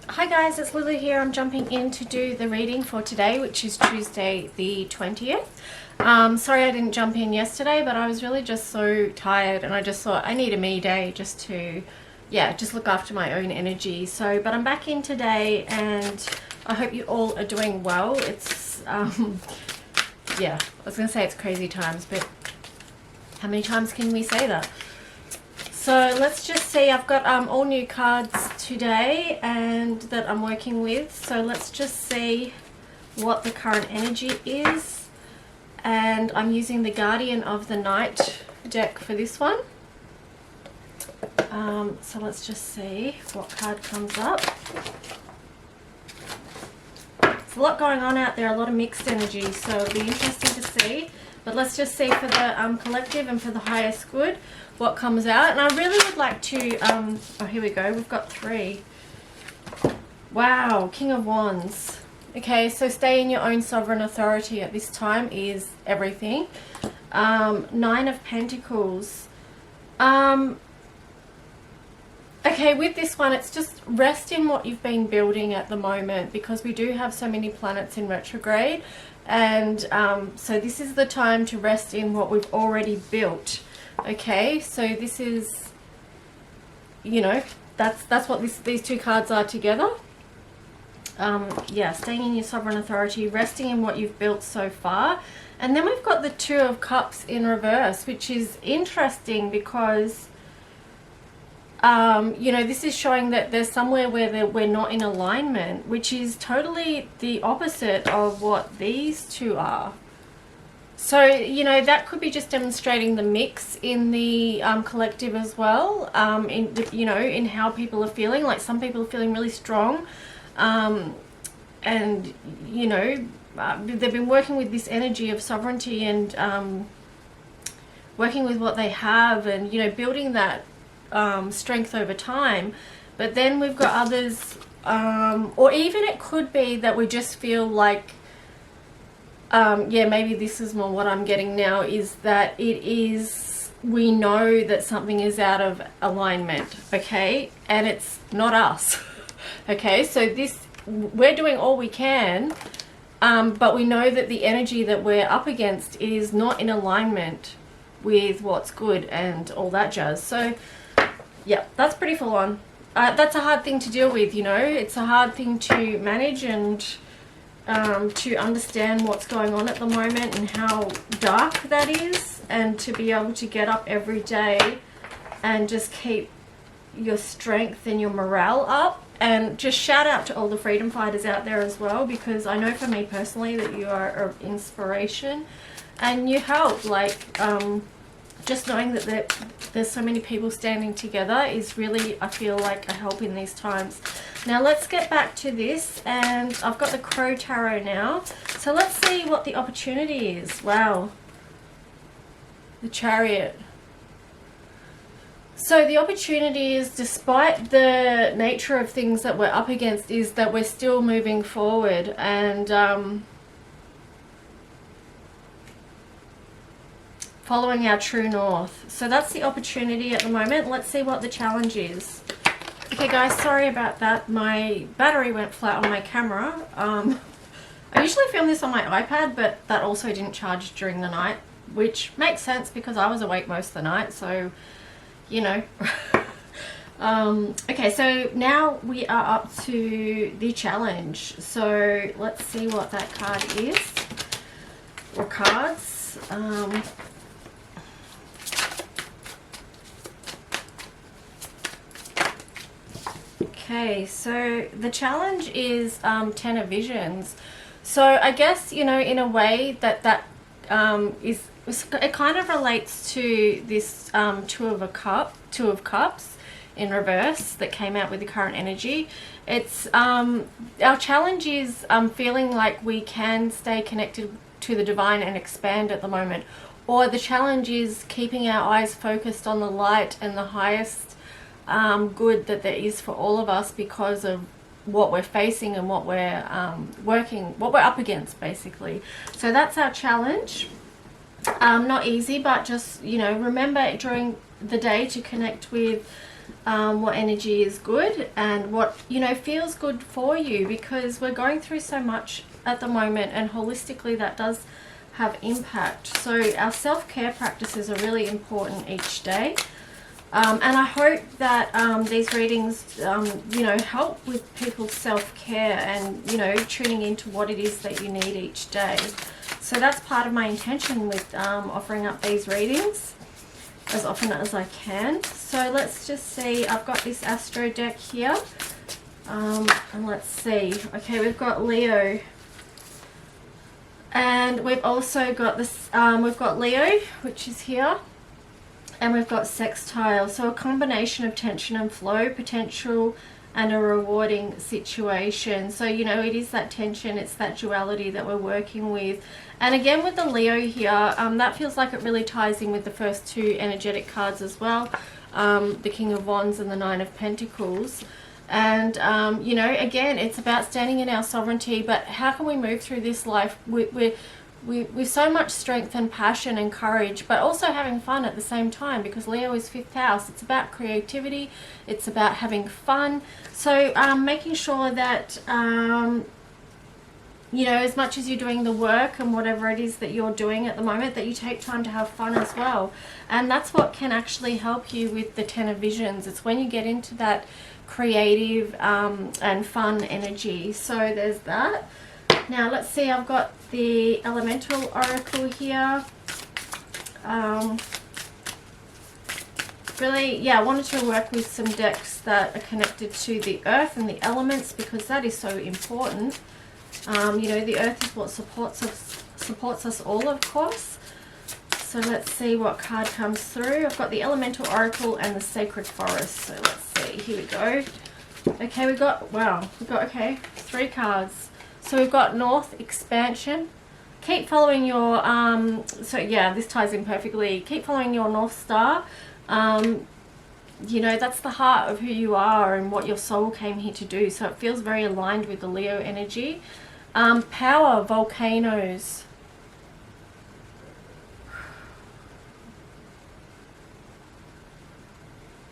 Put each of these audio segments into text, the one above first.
Hi guys, it's Lulu here. I'm jumping in to do the reading for today, which is Tuesday the 20th. Sorry I didn't jump in yesterday, but I was really just so tired and I just thought I need a me day just to, just look after my own energy. But I'm back in today and I hope you all are doing well. It's, I was going to say it's crazy times, but how many times can we say that? So let's just see, I've got all new cards today and that I'm working with. So let's just see what the current energy is. And I'm using the Guardian of the Night deck for this one. So let's just see what card comes up. There's a lot going on out there, a lot of mixed energy, so it'll be interesting to see. But let's just see for the collective and for the highest good what comes out. And I really would like to, oh here we go, we've got 3. Wow, King of Wands. Okay, so stay in your own sovereign authority at this time is everything. 9 of Pentacles. Okay, with this one, it's just rest in what you've been building at the moment, because we do have so many planets in retrograde. And so this is the time to rest in what we've already built. Okay, so this is, you know, that's what these two cards are together. Staying in your sovereign authority, resting in what you've built so far. And then we've got the 2 of Cups in reverse, which is interesting because this is showing that there's somewhere where we're not in alignment, which is totally the opposite of what these two are. So, that could be just demonstrating the mix in the collective as well, in how people are feeling. Like some people are feeling really strong, they've been working with this energy of sovereignty and working with what they have and, building that strength over time. But then we've got others, or even it could be that we just feel like maybe this is more what I'm getting now, is that we know that something is out of alignment, okay, and it's not us. Okay, so we're doing all we can, but we know that the energy that we're up against is not in alignment with what's good and all that jazz. So yeah, that's pretty full on. That's a hard thing to deal with, it's a hard thing to manage and to understand what's going on at the moment and how dark that is, and to be able to get up every day and just keep your strength and your morale up. And just shout out to all the freedom fighters out there as well, because I know for me personally that you are of inspiration and you help. Just knowing that there's so many people standing together is really, I feel like, a help in these times. Now let's get back to this, and I've got the Crow Tarot now. So let's see what the opportunity is. Wow. The Chariot. So the opportunity is, despite the nature of things that we're up against, is that we're still moving forward and following our true north. So that's the opportunity at the moment. Let's see what the challenge is. Okay guys, sorry about that. My battery went flat on my camera. I usually film this on my iPad, but that also didn't charge during the night, which makes sense because I was awake most of the night, so okay, so now we are up to the challenge. So let's see what that card is, or cards. Okay, so the challenge is 10 of Visions. So I guess, in a way that it kind of relates to this Two of Cups in reverse that came out with the current energy. It's our challenge is feeling like we can stay connected to the divine and expand at the moment, or the challenge is keeping our eyes focused on the light and the highest good that there is for all of us, because of what we're facing and what we're what we're up against, basically. So that's our challenge. Not easy, but just remember during the day to connect with what energy is good and what, you know, feels good for you, because we're going through so much at the moment, and holistically that does have impact. So our self-care practices are really important each day. And I hope that these readings, you know, help with people's self-care and, you know, tuning into what it is that you need each day. So that's part of my intention with offering up these readings as often as I can. So let's just see, I've got this Astro deck here. And let's see. Okay, we've got Leo. And we've also got this, we've got Leo, which is here. And we've got Sextile. So a combination of tension and flow, potential and a rewarding situation. So, you know, it is that tension, it's that duality that we're working with. And again with the Leo here, that feels like it really ties in with the first two energetic cards as well. The King of Wands and the Nine of Pentacles. And, you know, again, it's about standing in our sovereignty, but how can we move through this life with so much strength and passion and courage, but also having fun at the same time, because Leo is 5th house. It's about creativity. It's about having fun. So making sure that, you know, as much as you're doing the work and whatever it is that you're doing at the moment, that you take time to have fun as well. And that's what can actually help you with the 10 of Visions. It's when you get into that creative and fun energy. So there's that. Now let's see, I've got the Elemental Oracle here. Really, yeah, I wanted to work with some decks that are connected to the earth and the elements, because that is so important. You know, the earth is what supports us all, of course. So let's see what card comes through. I've got the Elemental Oracle and the Sacred Forest. So let's see, here we go. Okay, we've got, wow, we've got, okay, 3 cards. So we've got North, Expansion. Keep following your, so yeah, this ties in perfectly. Keep following your North Star. You know, that's the heart of who you are and what your soul came here to do. So it feels very aligned with the Leo energy. Power, Volcanoes.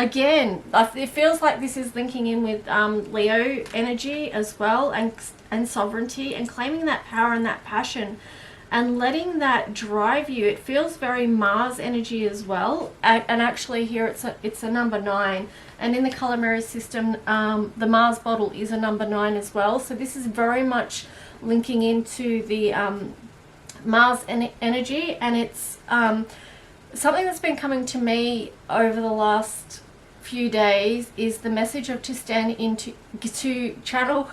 Again, it feels like this is linking in with Leo energy as well, and sovereignty, and claiming that power and that passion and letting that drive you. It feels very Mars energy as well. And actually here it's a number 9. And in the color mirror system, the Mars bottle is a number 9 as well. So this is very much linking into the Mars energy. And it's something that's been coming to me over the last few days is the message of to stand into, to channel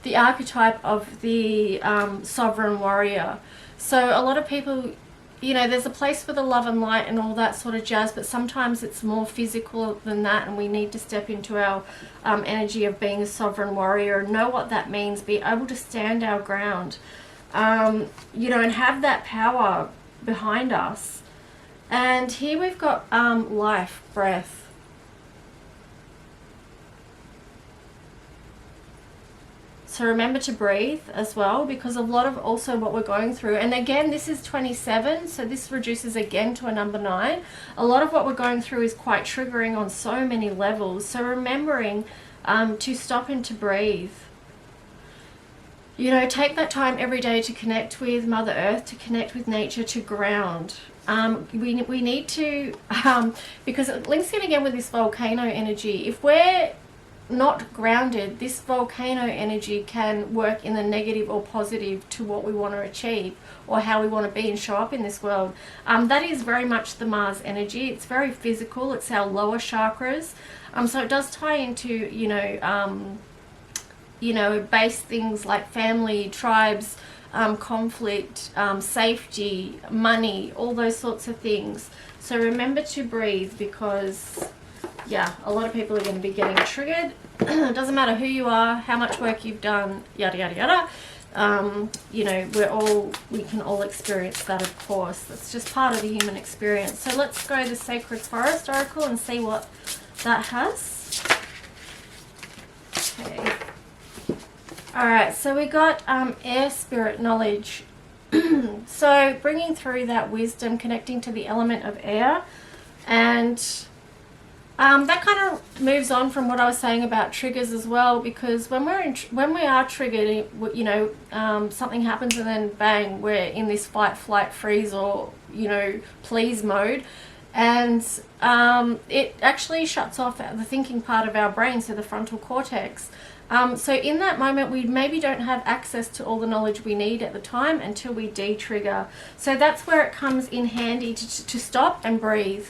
the archetype of the sovereign warrior. So a lot of people, you know, there's a place for the love and light and all that sort of jazz, but sometimes it's more physical than that, and we need to step into our energy of being a sovereign warrior and know what that means, be able to stand our ground, you know, and have that power behind us. And here we've got life, breath. So remember to breathe as well, because a lot of also what we're going through, and again this is 27, so this reduces again to a number 9. A lot of what we're going through is quite triggering on so many levels. So remembering to stop and to breathe. You know, take that time every day to connect with Mother Earth, to connect with nature, to ground. We need to, because it links in again with this volcano energy. If we're not grounded, this volcano energy can work in the negative or positive to what we want to achieve or how we want to be and show up in this world. That is very much the Mars energy. It's very physical. It's our lower chakras. So it does tie into, you know, base things like family, tribes, conflict, safety, money, all those sorts of things. So remember to breathe, because yeah, a lot of people are going to be getting triggered. It doesn't matter who you are, how much work you've done, yada yada yada. You know, we can all experience that, of course. That's just part of the human experience. So let's go to the Sacred Forest Oracle and see what that has. Okay. Alright, so we got air, spirit, knowledge. So bringing through that wisdom, connecting to the element of air, and That kind of moves on from what I was saying about triggers as well, because when we are triggered, you know, something happens and then bang, we're in this fight, flight, freeze, or you know, please mode, and it actually shuts off the thinking part of our brain, so the frontal cortex. So in that moment, we maybe don't have access to all the knowledge we need at the time until we de-trigger. So that's where it comes in handy to stop and breathe.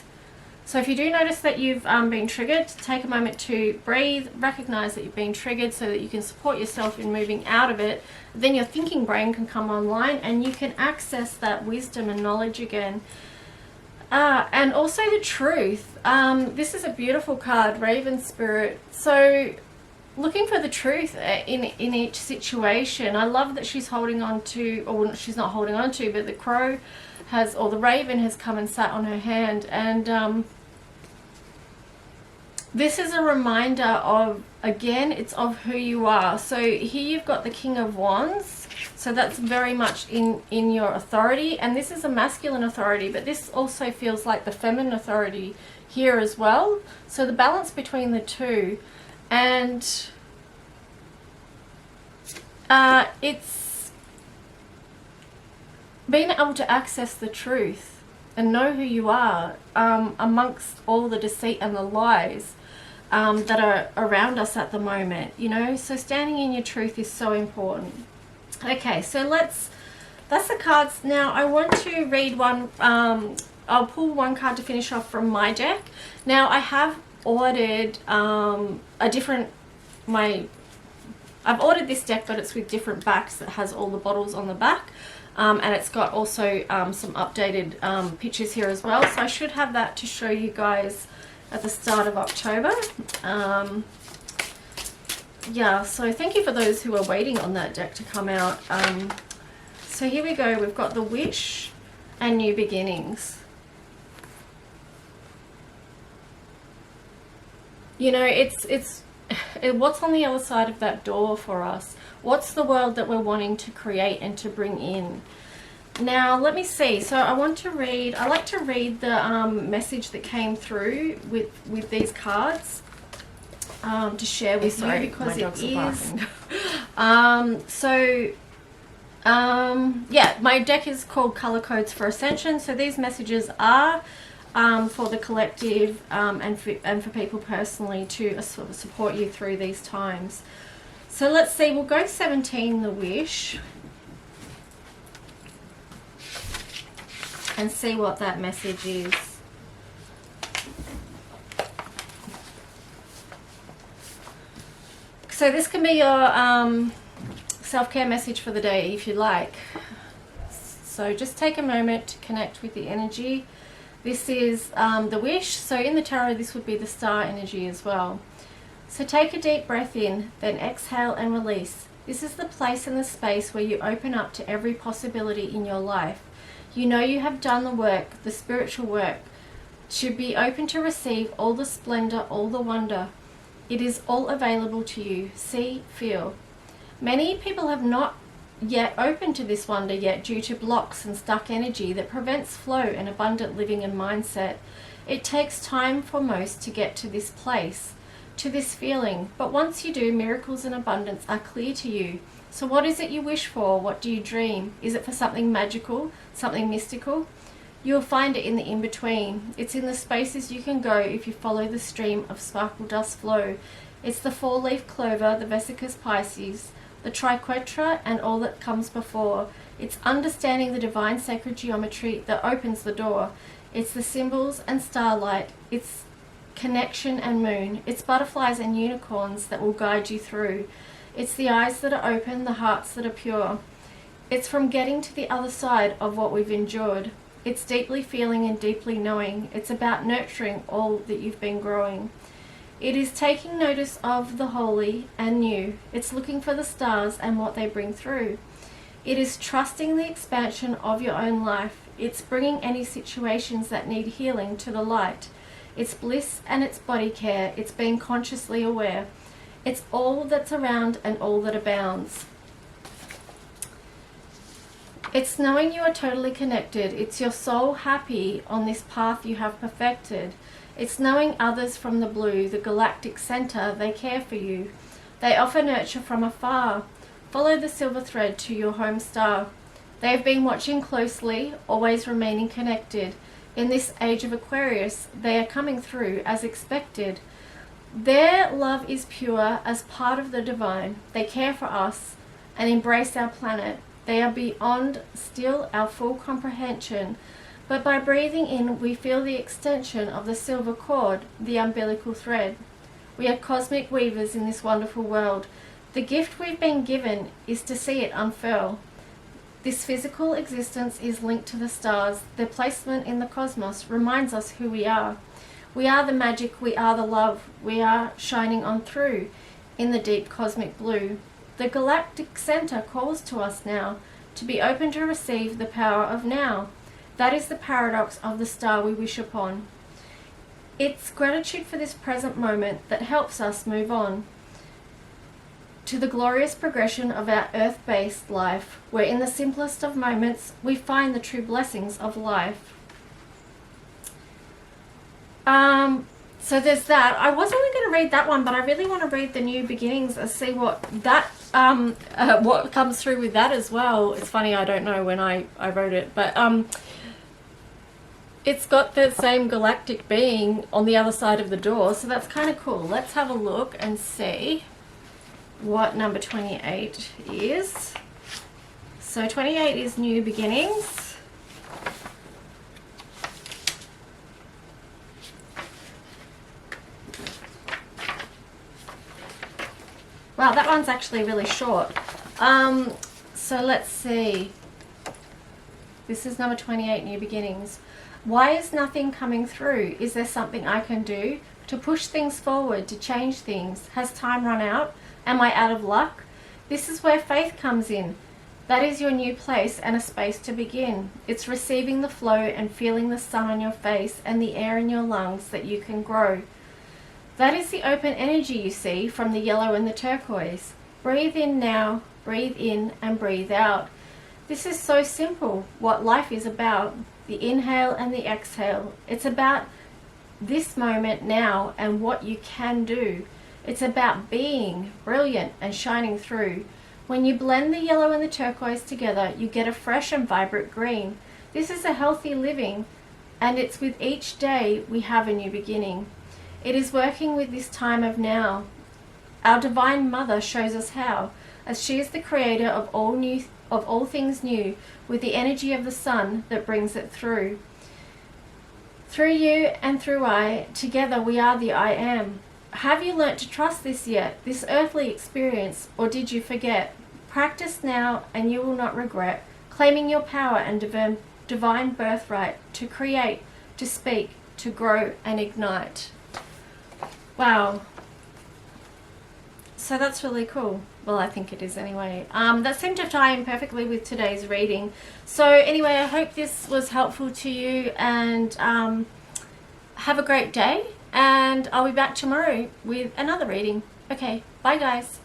So if you do notice that you've been triggered, take a moment to breathe, recognize that you've been triggered so that you can support yourself in moving out of it. Then your thinking brain can come online and you can access that wisdom and knowledge again. And also the truth. This is a beautiful card, Raven Spirit. So looking for the truth in each situation. I love that she's holding on to, or she's not holding on to, but the crow has, or the raven has come and sat on her hand, and this is a reminder of, again, it's of who you are. So here you've got the King of Wands, so that's very much in your authority, and this is a masculine authority, but this also feels like the feminine authority here as well. So the balance between the two, and it's being able to access the truth and know who you are amongst all the deceit and the lies that are around us at the moment, you know. So standing in your truth is so important. Okay, so that's the cards. Now I want to read one. I'll pull one card to finish off from my deck. Now I have ordered I've ordered this deck, but it's with different backs. That has all the bottles on the back, and it's got also some updated pictures here as well. So I should have that to show you guys at the start of October. Yeah, so thank you for those who are waiting on that deck to come out. So here we go. We've got the Wish and New Beginnings. You know, it's what's on the other side of that door for us. What's the world that we're wanting to create and to bring in? Now let me see. So I like to read the message that came through with these cards to share with you, because it is yeah, my deck is called Color Codes for Ascension. So these messages are for the collective and for people personally to sort of support you through these times. So let's see, we'll go 17, the Wish, and see what that message is. So this can be your self-care message for the day if you like. So just take a moment to connect with the energy. This is the Wish. So in the tarot, this would be the star energy as well. So take a deep breath in, then exhale and release. This is the place and the space where you open up to every possibility in your life. You know you have done the work, the spiritual work, to be open to receive all the splendor, all the wonder. It is all available to you. See, feel. Many people have not yet open to this wonder yet due to blocks and stuck energy that prevents flow and abundant living and mindset. It takes time for most to get to this place, to this feeling, but once you do, miracles and abundance are clear to you. So what is it you wish for? What do you dream? Is it for something magical, something mystical? You'll find it in the in-between. It's in the spaces you can go if you follow the stream of sparkle dust flow. It's the four-leaf clover, the Vesicus Pisces, the triquetra, and all that comes before. It's understanding the divine sacred geometry that opens the door. It's the symbols and starlight. It's connection and moon. It's butterflies and unicorns that will guide you through. It's the eyes that are open, the hearts that are pure. It's from getting to the other side of what we've endured. It's deeply feeling and deeply knowing. It's about nurturing all that you've been growing. It is taking notice of the holy and new. It's looking for the stars and what they bring through. It is trusting the expansion of your own life. It's bringing any situations that need healing to the light. It's bliss and it's body care. It's being consciously aware. It's all that's around and all that abounds. It's knowing you are totally connected. It's your soul happy on this path you have perfected. It's knowing others from the blue, the galactic center. They care for you. They offer nurture from afar. Follow the silver thread to your home star. They have been watching closely, always remaining connected. In this age of Aquarius, they are coming through as expected. Their love is pure as part of the divine. They care for us and embrace our planet. They are beyond still our full comprehension. But by breathing in, we feel the extension of the silver cord, the umbilical thread. We are cosmic weavers in this wonderful world. The gift we've been given is to see it unfurl. This physical existence is linked to the stars. Their placement in the cosmos reminds us who we are. We are the magic, we are the love, we are shining on through in the deep cosmic blue. The galactic center calls to us now to be open to receive the power of now. That is the paradox of the star we wish upon. It's gratitude for this present moment that helps us move on to the glorious progression of our earth-based life, where in the simplest of moments we find the true blessings of life. So there's that. I was only going to read that one, but I really want to read the New Beginnings and see what that what comes through with that as well. It's funny, I don't know when I wrote it, but it's got the same galactic being on the other side of the door, so that's kind of cool. Let's have a look and see what number 28 is. So 28 is New Beginnings. Wow, that one's actually really short. So let's see. This is number 28, New Beginnings. Why is nothing coming through? Is there something I can do to push things forward, to change things? Has time run out? Am I out of luck? This is where faith comes in. That is your new place and a space to begin. It's receiving the flow and feeling the sun on your face and the air in your lungs that you can grow. That is the open energy you see from the yellow and the turquoise. Breathe in now, breathe in and breathe out. This is so simple, what life is about. The inhale and the exhale. It's about this moment now and what you can do. It's about being brilliant and shining through. When you blend the yellow and the turquoise together, you get a fresh and vibrant green. This is a healthy living, and it's with each day we have a new beginning. It is working with this time of now. Our Divine Mother shows us how, as she is the creator of all things new, with the energy of the sun that brings it through. Through you and through I, together we are the I Am. Have you learnt to trust this yet, this earthly experience, or did you forget? Practice now and you will not regret, claiming your power and divine birthright to create, to speak, to grow and ignite. Wow. So that's really cool. Well, I think it is anyway. That seemed to tie in perfectly with today's reading. So anyway, I hope this was helpful to you, and have a great day. And I'll be back tomorrow with another reading. Okay, bye guys.